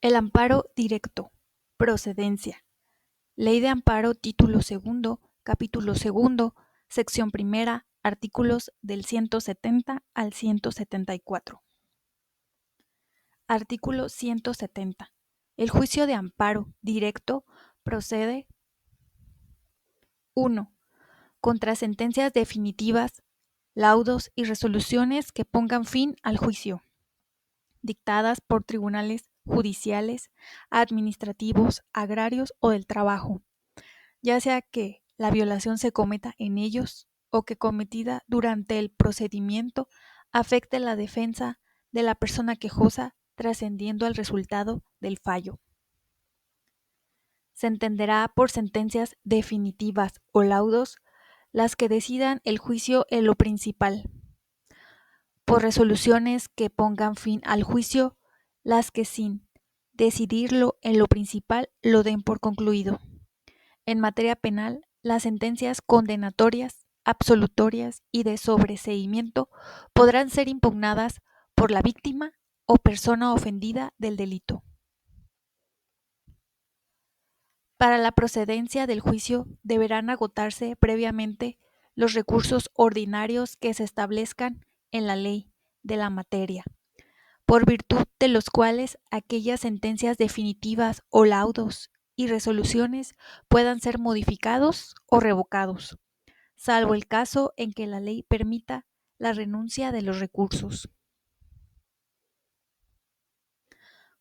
El amparo directo. Procedencia. Ley de Amparo, título segundo, capítulo segundo, sección primera, artículos del 170 al 174. Artículo 170. El juicio de amparo directo procede 1. Contra sentencias definitivas, laudos y resoluciones que pongan fin al juicio, dictadas por tribunales judiciales, administrativos, agrarios o del trabajo, ya sea que la violación se cometa en ellos o que cometida durante el procedimiento afecte la defensa de la persona quejosa trascendiendo al resultado del fallo. Se entenderá por sentencias definitivas o laudos las que decidan el juicio en lo principal, por resoluciones que pongan fin al juicio las que sin decidirlo en lo principal lo den por concluido. En materia penal, las sentencias condenatorias, absolutorias y de sobreseimiento podrán ser impugnadas por la víctima o persona ofendida del delito. Para la procedencia del juicio deberán agotarse previamente los recursos ordinarios que se establezcan en la ley de la materia, por virtud de los cuales aquellas sentencias definitivas o laudos y resoluciones puedan ser modificados o revocados, salvo el caso en que la ley permita la renuncia de los recursos.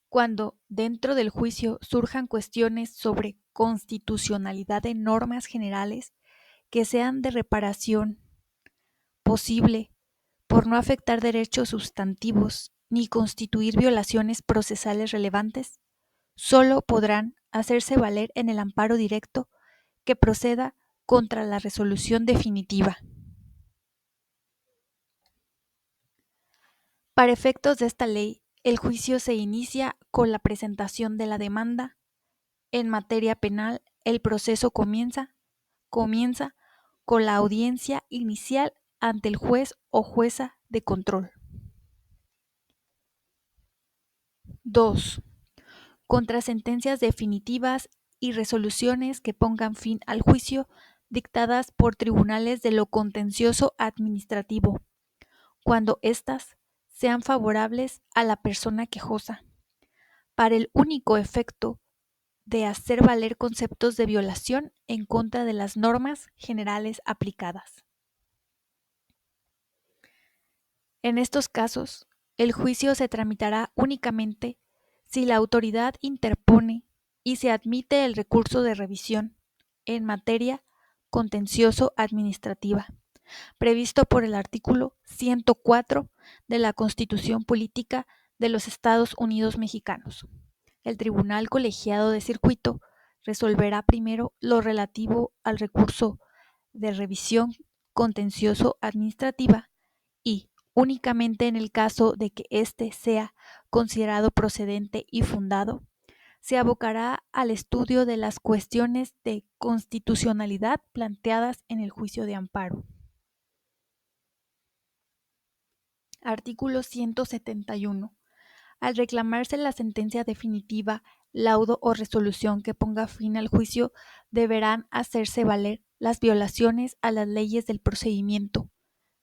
Cuando dentro del juicio surjan cuestiones sobre constitucionalidad de normas generales que sean de reparación posible por no afectar derechos sustantivos ni constituir violaciones procesales relevantes, solo podrán hacerse valer en el amparo directo que proceda contra la resolución definitiva. Para efectos de esta ley, el juicio se inicia con la presentación de la demanda. En materia penal, el proceso comienza con la audiencia inicial ante el juez o jueza de control. 2. Contra sentencias definitivas y resoluciones que pongan fin al juicio dictadas por tribunales de lo contencioso administrativo, cuando éstas sean favorables a la persona quejosa, para el único efecto de hacer valer conceptos de violación en contra de las normas generales aplicadas. En estos casos, el juicio se tramitará únicamente si la autoridad interpone y se admite el recurso de revisión en materia contencioso-administrativa, previsto por el artículo 104 de la Constitución Política de los Estados Unidos Mexicanos. El Tribunal Colegiado de Circuito resolverá primero lo relativo al recurso de revisión contencioso-administrativa y, únicamente en el caso de que éste sea considerado procedente y fundado, se abocará al estudio de las cuestiones de constitucionalidad planteadas en el juicio de amparo. Artículo 171. Al reclamarse la sentencia definitiva, laudo o resolución que ponga fin al juicio, deberán hacerse valer las violaciones a las leyes del procedimiento,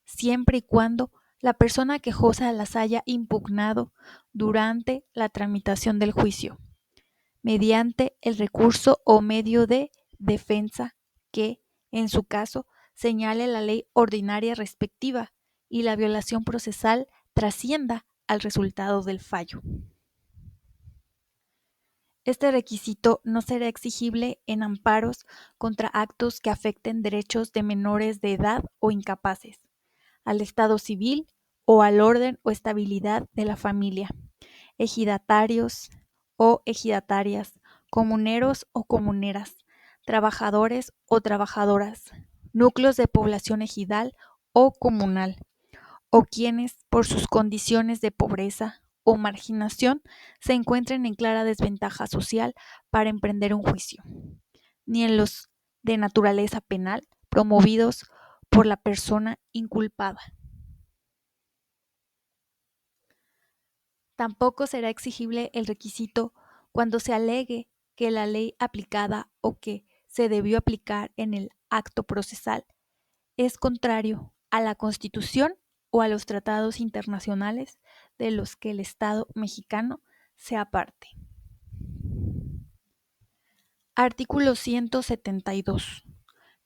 siempre y cuando la persona quejosa las haya impugnado durante la tramitación del juicio, mediante el recurso o medio de defensa que, en su caso, señale la ley ordinaria respectiva y la violación procesal trascienda al resultado del fallo. Este requisito no será exigible en amparos contra actos que afecten derechos de menores de edad o incapaces, al estado civil o al orden o estabilidad de la familia, ejidatarios o ejidatarias, comuneros o comuneras, trabajadores o trabajadoras, núcleos de población ejidal o comunal, o quienes, por sus condiciones de pobreza o marginación, se encuentren en clara desventaja social para emprender un juicio, ni en los de naturaleza penal promovidos por la persona inculpada. Tampoco será exigible el requisito Cuando se alegue que la ley aplicada o que se debió aplicar en el acto procesal es contrario a la Constitución o a los tratados internacionales de los que el Estado mexicano sea parte. Artículo 172.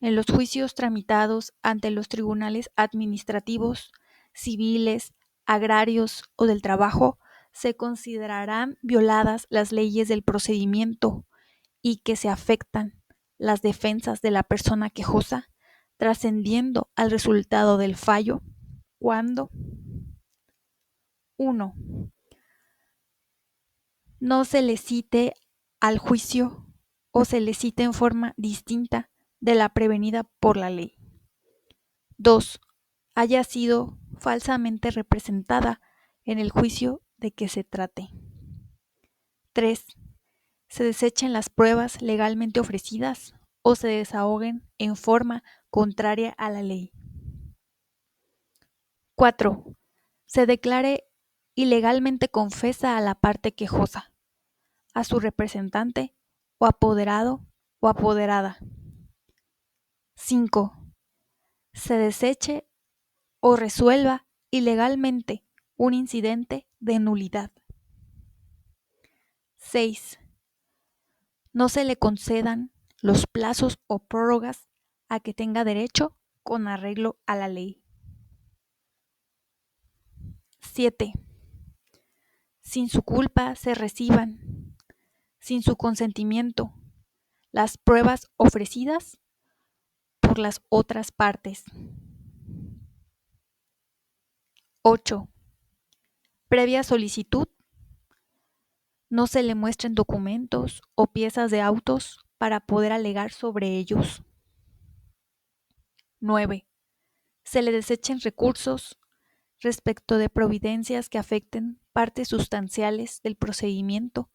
En los juicios tramitados ante los tribunales administrativos, civiles, agrarios o del trabajo, se considerarán violadas las leyes del procedimiento y que se afectan las defensas de la persona quejosa, trascendiendo al resultado del fallo, cuando 1. No se le cite al juicio o se le cite en forma distinta de la prevenida por la ley. 2. Haya sido falsamente representada en el juicio de que se trate. 3. Se desechen las pruebas legalmente ofrecidas o se desahoguen en forma contraria a la ley. 4. Se declare ilegalmente confesa a la parte quejosa, a su representante o apoderado o apoderada. 5. Se deseche o resuelva ilegalmente un incidente de nulidad. 6. No se le concedan los plazos o prórrogas a que tenga derecho con arreglo a la ley. 7. Sin su culpa se reciban, sin su consentimiento, las pruebas ofrecidas por las otras partes. 8. Previa solicitud, no se le muestren documentos o piezas de autos para poder alegar sobre ellos. 9. Se le desechen recursos respecto de providencias que afecten partes sustanciales del procedimiento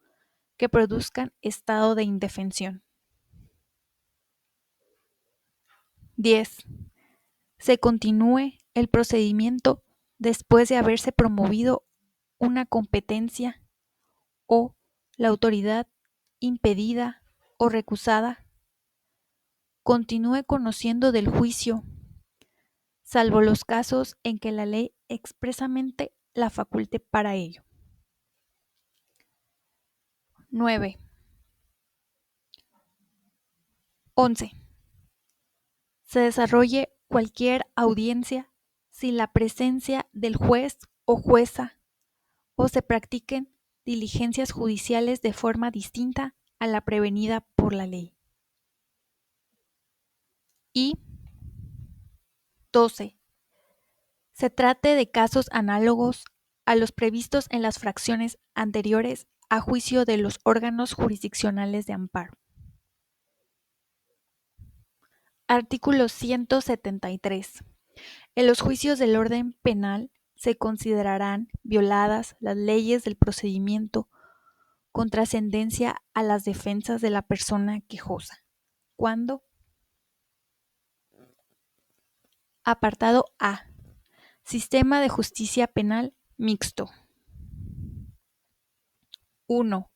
que produzcan estado de indefensión. 10. Se continúe el procedimiento después de haberse promovido una competencia o la autoridad impedida o recusada continúe conociendo del juicio, salvo los casos en que la ley expresamente la faculte para ello. 9. 11. Se desarrolle cualquier audiencia sin la presencia del juez o jueza o se practiquen diligencias judiciales de forma distinta a la prevenida por la ley. Y 12. Se trate de casos análogos a los previstos en las fracciones anteriores a juicio de los órganos jurisdiccionales de amparo. Artículo 173. En los juicios del orden penal se considerarán violadas las leyes del procedimiento con trascendencia a las defensas de la persona quejosa. ¿Cuándo? Apartado A. Sistema de justicia penal mixto. 1.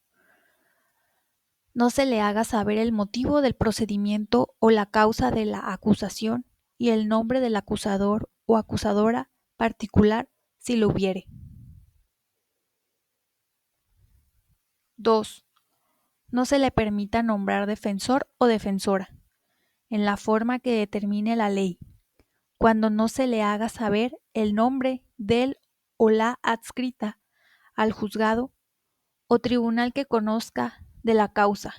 No se le haga saber el motivo del procedimiento o la causa de la acusación y el nombre del acusador o acusadora particular si lo hubiere. 2. No se le permita nombrar defensor o defensora, en la forma que determine la ley, cuando no se le haga saber el nombre del o la adscrita al juzgado o tribunal que conozca de la causa,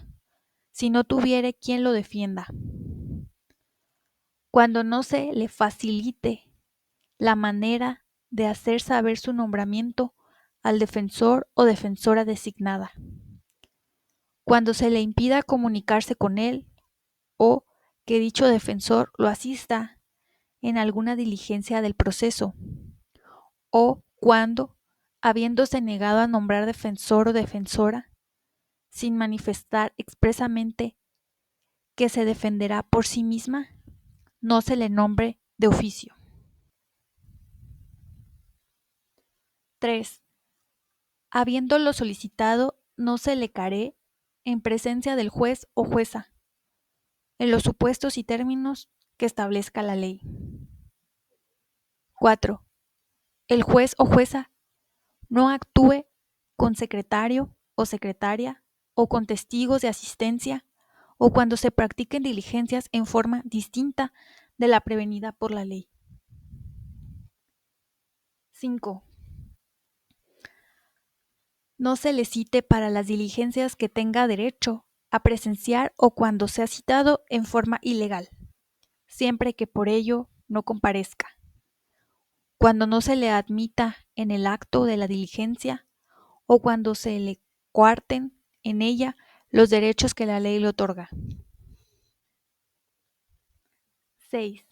si no tuviere quien lo defienda. Cuando no se le facilite la manera de hacer saber su nombramiento al defensor o defensora designada. Cuando se le impida comunicarse con él o que dicho defensor lo asista en alguna diligencia del proceso, o cuando, habiéndose negado a nombrar defensor o defensora, sin manifestar expresamente que se defenderá por sí misma, no se le nombre de oficio. 3. Habiéndolo solicitado no se le caree en presencia del juez o jueza, en los supuestos y términos que establezca la ley. 4. El juez o jueza no actúe con secretario o secretaria o con testigos de asistencia o cuando se practiquen diligencias en forma distinta de la prevenida por la ley. 5. No se le cite para las diligencias que tenga derecho a presenciar o cuando sea citado en forma ilegal, siempre que por ello no comparezca. Cuando no se le admita en el acto de la diligencia o cuando se le coarten en ella los derechos que la ley le otorga. 6.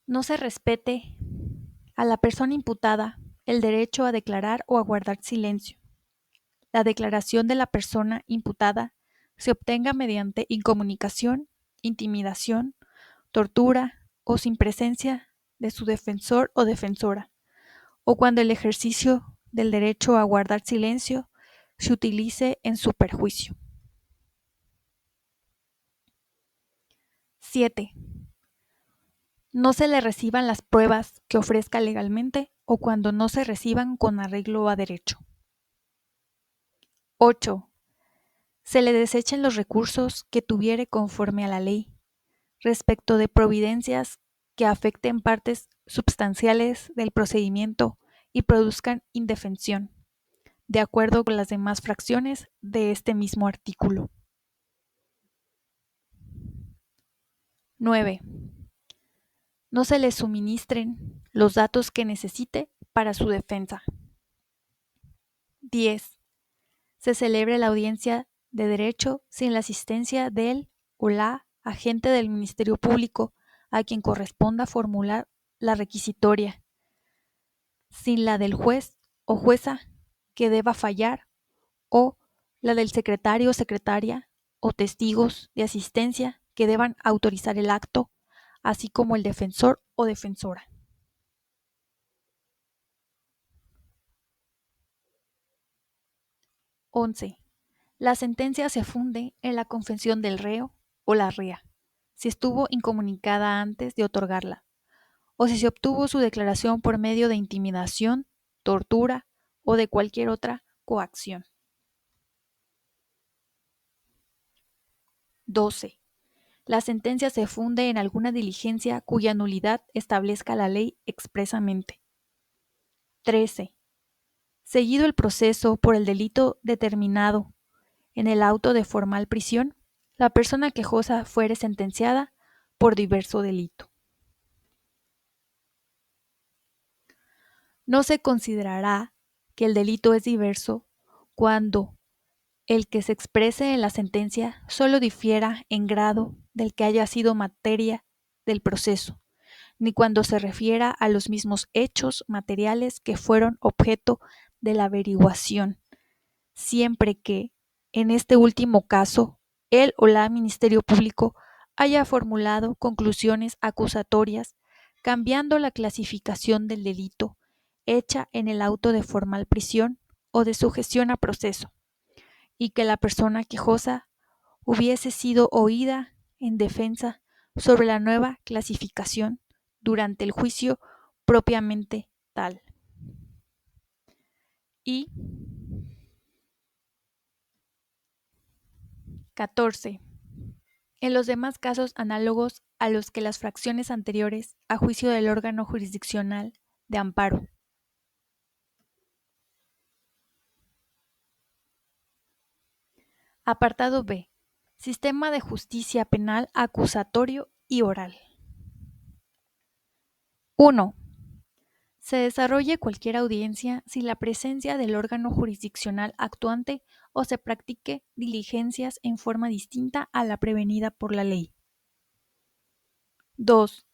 No se respete a la persona imputada el derecho a declarar o a guardar silencio. La declaración de la persona imputada se obtenga mediante incomunicación, intimidación, tortura o sin presencia de su defensor o defensora, o cuando el ejercicio del derecho a guardar silencio se utilice en su perjuicio. 7. No se le reciban las pruebas que ofrezca legalmente o cuando no se reciban con arreglo a derecho. 8. Se le desechen los recursos que tuviere conforme a la ley, respecto de providencias que afecten partes substanciales del procedimiento y produzcan indefensión, de acuerdo con las demás fracciones de este mismo artículo. 9. No se le suministren los datos que necesite para su defensa. 10. Se celebre la audiencia de derecho sin la asistencia del o la agente del Ministerio Público a quien corresponda formular la requisitoria, sin la del juez o jueza que deba fallar o la del secretario o secretaria o testigos de asistencia que deban autorizar el acto, así como el defensor o defensora. 11. La sentencia se funde en la confesión del reo o la rea, si estuvo incomunicada antes de otorgarla, o si se obtuvo su declaración por medio de intimidación, tortura o de cualquier otra coacción. 12. La sentencia se funde en alguna diligencia cuya nulidad establezca la ley expresamente. 13. Seguido el proceso por el delito determinado en el auto de formal prisión, la persona quejosa fuere sentenciada por diverso delito. No se considerará que el delito es diverso cuando el que se exprese en la sentencia solo difiera en grado del que haya sido materia del proceso, ni cuando se refiera a los mismos hechos materiales que fueron objeto de la averiguación, siempre que, en este último caso, el o la Ministerio Público haya formulado conclusiones acusatorias cambiando la clasificación del delito hecha en el auto de formal prisión o de sujeción a proceso, y que la persona quejosa hubiese sido oída en defensa sobre la nueva clasificación durante el juicio propiamente tal. Y 14. En los demás casos análogos a los que las fracciones anteriores a juicio del órgano jurisdiccional de amparo. Apartado B. Sistema de justicia penal acusatorio y oral. 1. Se desarrolle cualquier audiencia sin la presencia del órgano jurisdiccional actuante o se practique diligencias en forma distinta a la prevenida por la ley. 2.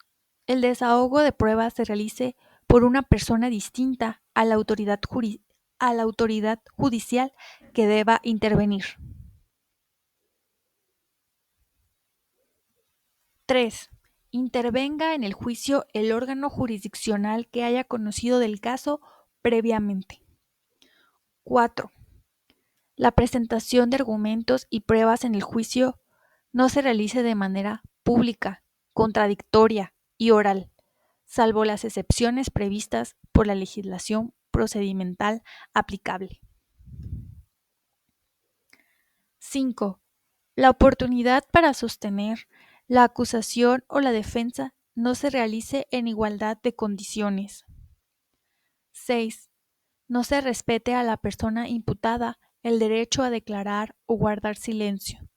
El desahogo de pruebas se realice por una persona distinta a la autoridad judicial que deba intervenir. 3. Intervenga en el juicio el órgano jurisdiccional que haya conocido del caso previamente. 4. La presentación de argumentos y pruebas en el juicio no se realice de manera pública, contradictoria y oral, salvo las excepciones previstas por la legislación procedimental aplicable. 5. La oportunidad para sostener la acusación o la defensa no se realice en igualdad de condiciones. 6. No se respete a la persona imputada el derecho a declarar o guardar silencio.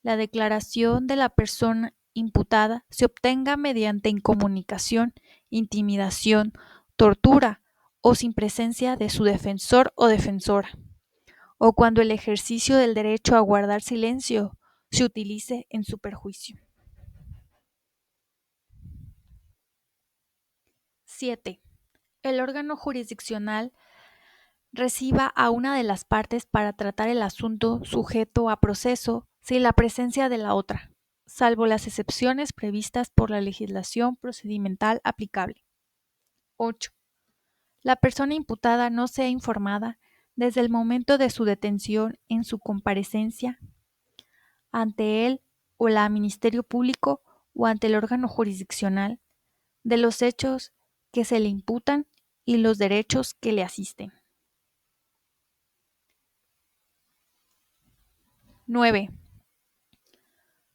La declaración de la persona imputada se obtenga mediante incomunicación, intimidación, tortura o sin presencia de su defensor o defensora, o cuando el ejercicio del derecho a guardar silencio se utilice en su perjuicio. 7. El órgano jurisdiccional reciba a una de las partes para tratar el asunto sujeto a proceso sin la presencia de la otra, salvo las excepciones previstas por la legislación procedimental aplicable. 8. La persona imputada no sea informada desde el momento de su detención en su comparecencia ante él o la Ministerio Público o ante el órgano jurisdiccional de los hechos que se le imputan y los derechos que le asisten. 9.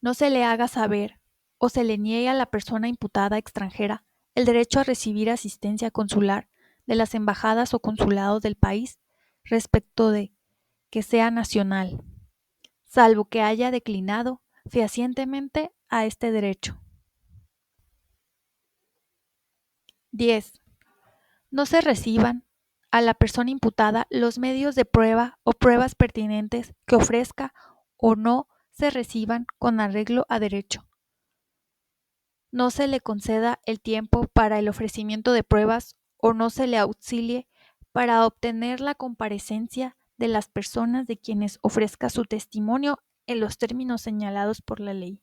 No se le haga saber o se le niegue a la persona imputada extranjera el derecho a recibir asistencia consular de las embajadas o consulados del país respecto de que sea nacional, salvo que haya declinado fehacientemente a este derecho. 10. No se reciban a la persona imputada los medios de prueba o pruebas pertinentes que ofrezca o no se reciban con arreglo a derecho. No se le conceda el tiempo para el ofrecimiento de pruebas o no se le auxilie para obtener la comparecencia de las personas de quienes ofrezca su testimonio en los términos señalados por la ley.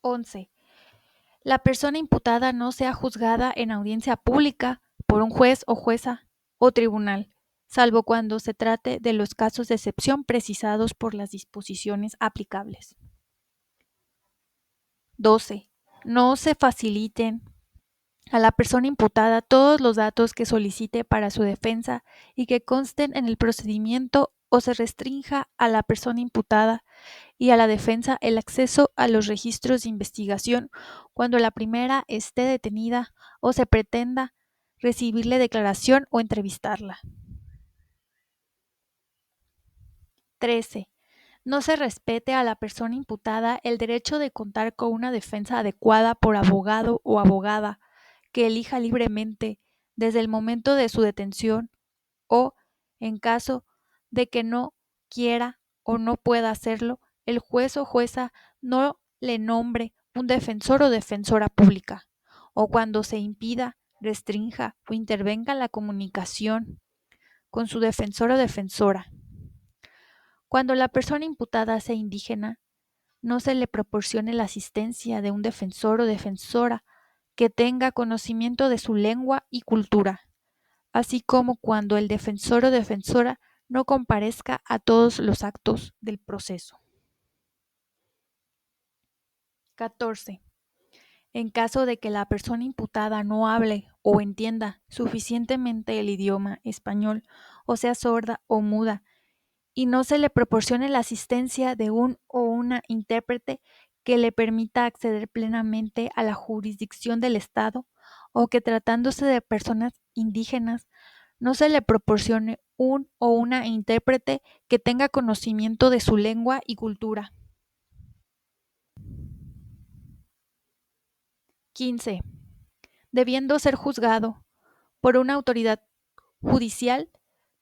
11. La persona imputada no sea juzgada en audiencia pública por un juez o jueza o tribunal, salvo cuando se trate de los casos de excepción precisados por las disposiciones aplicables. 12. No se faciliten a la persona imputada todos los datos que solicite para su defensa y que consten en el procedimiento o se restrinja a la persona imputada y a la defensa el acceso a los registros de investigación cuando la primera esté detenida o se pretenda recibirle declaración o entrevistarla. 13. No se respete a la persona imputada el derecho de contar con una defensa adecuada por abogado o abogada que elija libremente desde el momento de su detención o, en caso de que no quiera o no pueda hacerlo, el juez o jueza no le nombre un defensor o defensora pública, o cuando se impida, restrinja o intervenga la comunicación con su defensor o defensora. Cuando la persona imputada sea indígena, no se le proporcione la asistencia de un defensor o defensora que tenga conocimiento de su lengua y cultura, así como cuando el defensor o defensora no comparezca a todos los actos del proceso. 14. En caso de que la persona imputada no hable o entienda suficientemente el idioma español o sea sorda o muda y no se le proporcione la asistencia de un o una intérprete que le permita acceder plenamente a la jurisdicción del Estado o que tratándose de personas indígenas no se le proporcione un o una intérprete que tenga conocimiento de su lengua y cultura. 15. Debiendo ser juzgado por una autoridad judicial,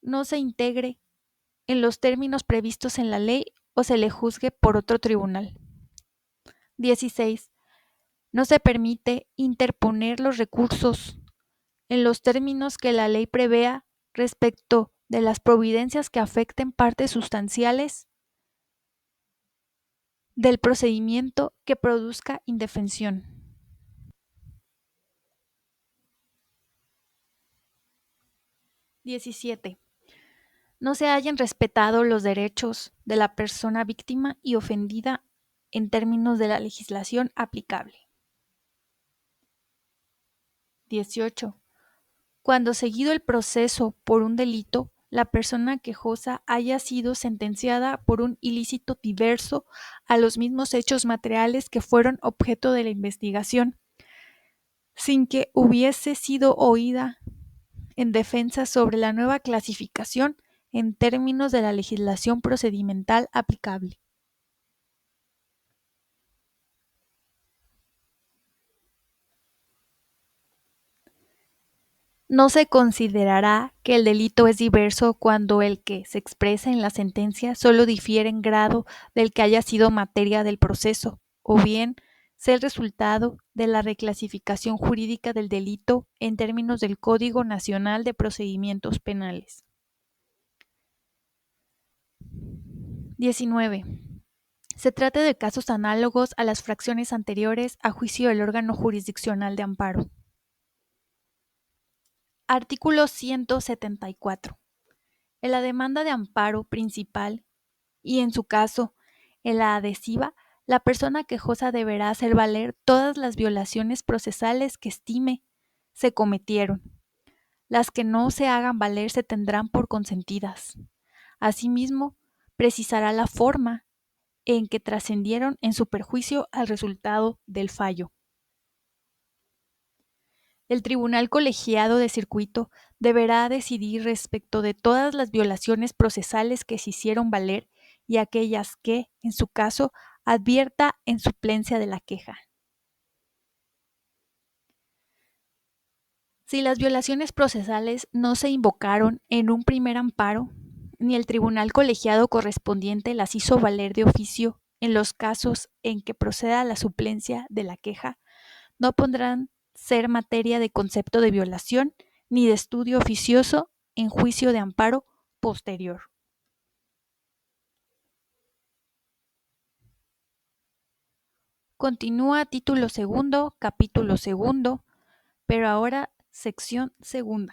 no se integre en los términos previstos en la ley o se le juzgue por otro tribunal. 16. No se permite interponer los recursos en los términos que la ley prevea respecto de las providencias que afecten partes sustanciales del procedimiento que produzca indefensión. 17. No se hayan respetado los derechos de la persona víctima y ofendida en términos de la legislación aplicable. 18. Cuando seguido el proceso por un delito, la persona quejosa haya sido sentenciada por un ilícito diverso a los mismos hechos materiales que fueron objeto de la investigación, sin que hubiese sido oída en defensa sobre la nueva clasificación en términos de la legislación procedimental aplicable. No se considerará que el delito es diverso cuando el que se expresa en la sentencia solo difiere en grado del que haya sido materia del proceso, o bien sea el resultado de la reclasificación jurídica del delito en términos del Código Nacional de Procedimientos Penales. 19. Se trata de casos análogos a las fracciones anteriores a juicio del órgano jurisdiccional de amparo. Artículo 174. En la demanda de amparo principal y, en su caso, en la adhesiva, la persona quejosa deberá hacer valer todas las violaciones procesales que estime se cometieron. Las que no se hagan valer se tendrán por consentidas. Asimismo, precisará la forma en que trascendieron en su perjuicio al resultado del fallo. El Tribunal Colegiado de Circuito deberá decidir respecto de todas las violaciones procesales que se hicieron valer y aquellas que, en su caso, advierta en suplencia de la queja. Si las violaciones procesales no se invocaron en un primer amparo, ni el tribunal colegiado correspondiente las hizo valer de oficio en los casos en que proceda la suplencia de la queja, no podrán ser materia de concepto de violación ni de estudio oficioso en juicio de amparo posterior. Continúa título segundo, capítulo segundo, pero ahora sección segunda.